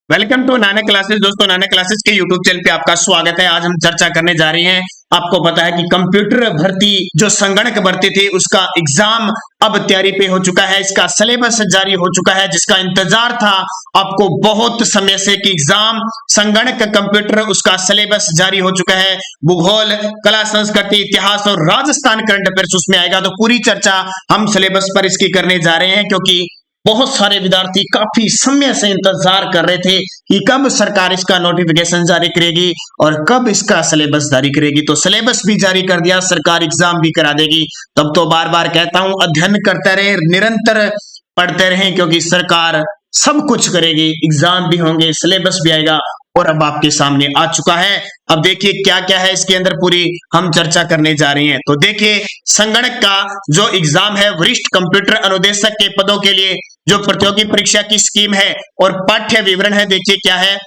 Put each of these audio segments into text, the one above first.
Welcome to Nana classes. दोस्तों, नाना classes के YouTube channel पे आपका स्वागत है। आज हम चर्चा करने जा रहे हैं। आपको पता है कि कंप्यूटर भर्ती जो संगणक भर्ती थी उसका एग्जाम अब तैयारी पे हो चुका है। इसका सिलेबस जारी हो चुका है, जिसका इंतजार था आपको बहुत समय से कि एग्जाम संगणक कंप्यूटर उसका सिलेबस जारी हो चुका है। भूगोल, कला, संस्कृति, इतिहास और राजस्थान करंट अफेयर्स उसमें आएगा। तो पूरी चर्चा हम सिलेबस पर इसकी करने जा रहे हैं, क्योंकि बहुत सारे विद्यार्थी काफी समय से इंतजार कर रहे थे कि कब सरकार इसका नोटिफिकेशन जारी करेगी और कब इसका सिलेबस जारी करेगी। तो सिलेबस भी जारी कर दिया, सरकार एग्जाम भी करा देगी। तब तो बार बार कहता हूं, अध्ययन करते रहे, निरंतर पढ़ते रहें, क्योंकि सरकार सब कुछ करेगी। एग्जाम भी होंगे, सिलेबस भी आएगा और अब आपके सामने आ चुका है। अब देखिए क्या क्या है इसके अंदर, पूरी हम चर्चा करने जा रहे हैं। तो देखिए, संगणक का जो एग्जाम है, वरिष्ठ कंप्यूटर अनुदेशक के पदों के लिए जो प्रतियोगी परीक्षा की स्कीम है और पाठ्य विवरण है। देखिए क्या है,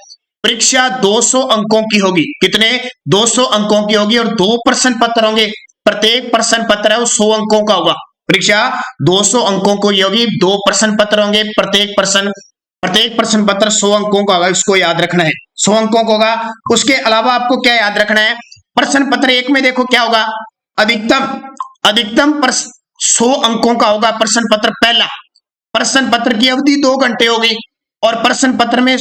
परीक्षा 200 अंकों की होगी। कितने? 200 अंकों की होगी और 2 प्रश्न पत्र होंगे। प्रत्येक प्रश्न पत्र है वो 100 अंकों का होगा। परीक्षा 200 अंकों की होगी, 2 प्रश्न पत्र होंगे। प्रत्येक प्रश्न पत्र 100 अंकों का होगा। इसको याद रखना है, 100 अंकों का होगा। उसके अलावा आपको क्या याद रखना है, प्रश्न पत्र एक में देखो क्या होगा, अधिकतम 100 अंकों का होगा प्रश्न पत्र पहला। प्रश्न पत्र की अवधि 2 घंटे होगी और प्रश्न पत्र में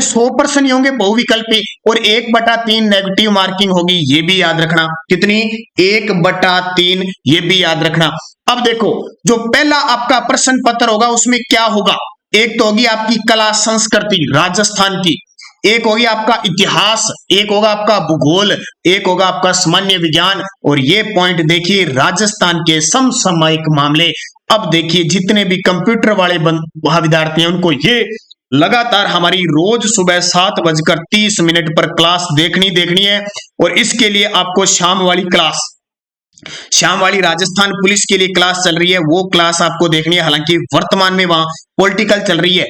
100 प्रश्न होंगे बहुविकल्पी और 1/3 नेगेटिव मार्किंग होगी। ये भी याद रखना। कितनी? 1/3, ये भी याद रखना। अब देखो, जो पहला आपका प्रश्न पत्र होगा उसमें क्या होगा, एक तो होगी आपकी कला संस्कृति राजस्थान की, एक होगी आपका इतिहास, एक होगा आपका भूगोल, एक होगा आपका सामान्य विज्ञान। और ये पॉइंट देखिए, राजस्थान के समसामयिक मामले। अब देखिए, जितने भी कंप्यूटर वाले विद्यार्थी हैं उनको ये लगातार हमारी रोज सुबह 7:30 पर क्लास देखनी है। और इसके लिए आपको शाम वाली राजस्थान पुलिस के लिए क्लास चल रही है, वो क्लास आपको देखनी है। हालांकि वर्तमान में वहां पॉलिटिकल चल रही है,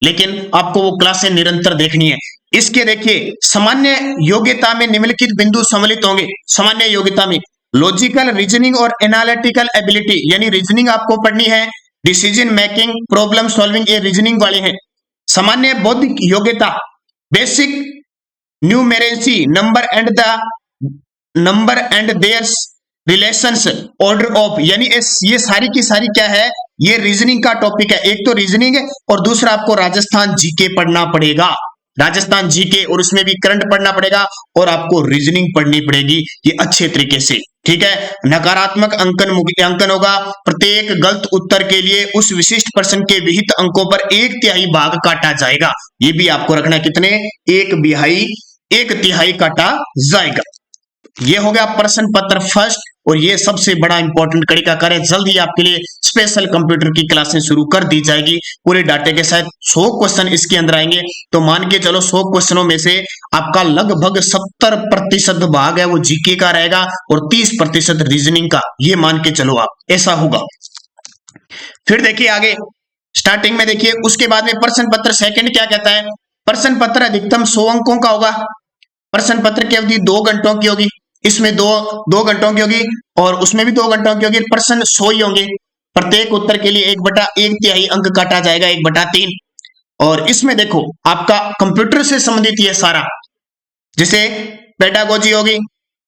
लेकिन आपको वो क्लासें निरंतर देखनी है। इसके देखिए, सामान्य योग्यता में निम्नलिखित बिंदु सम्मिलित होंगे। सामान्य योग्यता में लॉजिकल, रीजनिंग और एनालिटिकल एबिलिटी, यानी रीजनिंग आपको पढ़नी है। डिसीजन मेकिंग, प्रॉब्लम सॉल्विंग, ये रीजनिंग वाले हैं। सामान्य बौद्धिक योग्यता, basic numeracy, number and their relations, order of, यानी ये सारी की सारी क्या है, ये रीजनिंग का टॉपिक है। एक तो रीजनिंग है और दूसरा आपको राजस्थान जीके पढ़ना पड़ेगा, राजस्थान जीके, और उसमें भी करंट पढ़ना पड़ेगा और आपको रीजनिंग पढ़नी पड़ेगी ये अच्छे तरीके से। ठीक है। नकारात्मक अंकन होगा। प्रत्येक गलत उत्तर के लिए उस विशिष्ट प्रश्न के विहित अंकों पर 1/3 भाग काटा जाएगा। ये भी आपको रखना है। कितने? 1/3 काटा जाएगा। ये हो गया प्रश्न पत्र फर्स्ट, और ये सबसे बड़ा इंपॉर्टेंट कड़ी का कार्य। जल्द ही आपके लिए स्पेशल कंप्यूटर की क्लासें शुरू कर दी जाएगी पूरे डाटे के साथ। 100 क्वेश्चन इसके अंदर आएंगे। तो मान के चलो 100 क्वेश्चनों में से आपका लगभग 70% भाग है वो जीके का रहेगा और 30% रीजनिंग का। ये मान के चलो आप, ऐसा होगा। फिर देखिए आगे, स्टार्टिंग में देखिए, उसके बाद में प्रश्न पत्र सेकंड क्या कहता है, प्रश्न पत्र अधिकतम 100 अंकों का होगा। प्रश्न पत्र की अवधि 2 घंटों की होगी। इसमें दो घंटों की होगी और उसमें भी 2 घंटों की होगी। प्रश्न 100 ही होंगे। प्रत्येक उत्तर के लिए 1/1/3 अंक काटा जाएगा, 1/3। और इसमें देखो, आपका कंप्यूटर से संबंधित ये सारा, जैसे पेडागोजी होगी,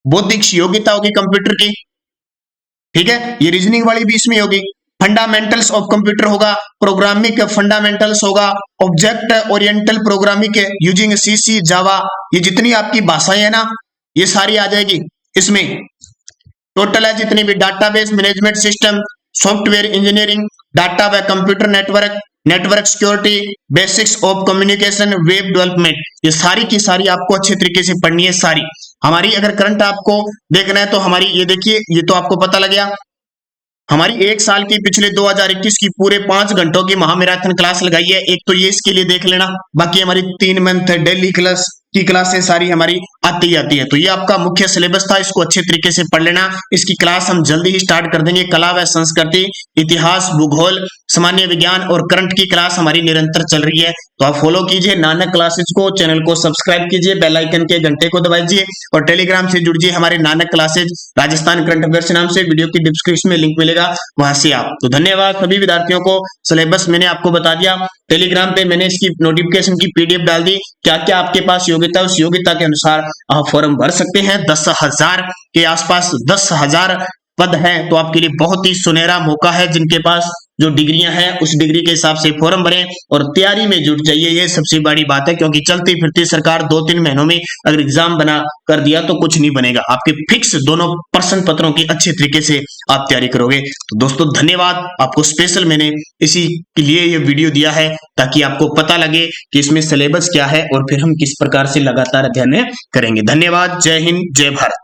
बौद्धिक योग्यता होगी कंप्यूटर की। ठीक है, ये रीजनिंग वाली भी इसमें होगी। फंडामेंटल्स ऑफ कंप्यूटर होगा, प्रोग्रामिंग फंडामेंटल्स होगा, object oriental programming using C C, Java, ये जितनी आपकी भाषाएं है ना, ये सारी आ जाएगी इसमें। टोटल है जितनी भी, database management system, software engineering, data व computer network security, basics of communication, web development, ये सारी की सारी आपको अच्छे तरीके से पढ़नी है सारी। हमारी अगर करंट आपको देखना है तो हमारी ये देखिए, ये तो आपको पता लग गया, हमारी 1 साल की पिछले 2021 की पूरे 5 घंटों की महामैराथन क्लास लगाई है। एक तो ये इसके लिए देख लेना, बाकी हमारी 3 मंथ डेली क्लास की क्लासें सारी हमारी आती आती है। तो ये आपका मुख्य सिलेबस था, इसको अच्छे तरीके से पढ़ लेना। इसकी क्लास हम जल्दी ही स्टार्ट कर देंगे। कला व संस्कृति, इतिहास, भूगोल, सामान्य विज्ञान और करंट की क्लास हमारी निरंतर चल रही है। तो आप फॉलो कीजिए नानक क्लासेस को, चैनल को सब्सक्राइब कीजिए, बेल आइकन के घंटे को दबाइए और टेलीग्राम से जुड़िए हमारे Nanak classes Rajasthan current affairs नाम से। वीडियो की डिस्क्रिप्शन में लिंक मिलेगा, वहां से आप। तो धन्यवाद सभी विद्यार्थियों को। सिलेबस मैंने आपको बता दिया। टेलीग्राम पे मैंने इसकी नोटिफिकेशन की पीडीएफ डाल दी। क्या क्या आपके पास योग्यता, उस योग्यता के अनुसार आप फॉर्म भर सकते हैं। 10,000 के आसपास 10,000 पद हैं, तो आपके लिए बहुत ही सुनहरा मौका है। जिनके पास जो डिग्रियां हैं उस डिग्री के हिसाब से फॉर्म भरें और तैयारी में जुट जाइए। ये सबसे बड़ी बात है, क्योंकि चलती फिरती सरकार 2-3 महीनों में अगर एग्जाम बना कर दिया तो कुछ नहीं बनेगा। आपके फिक्स दोनों प्रश्न पत्रों की अच्छे तरीके से आप तैयारी करोगे। तो दोस्तों धन्यवाद, आपको स्पेशल मैंने इसी के लिए ये वीडियो दिया है ताकि आपको पता लगे कि इसमें सिलेबस क्या है और फिर हम किस प्रकार से लगातार अध्ययन करेंगे। धन्यवाद। जय हिंद, जय भारत।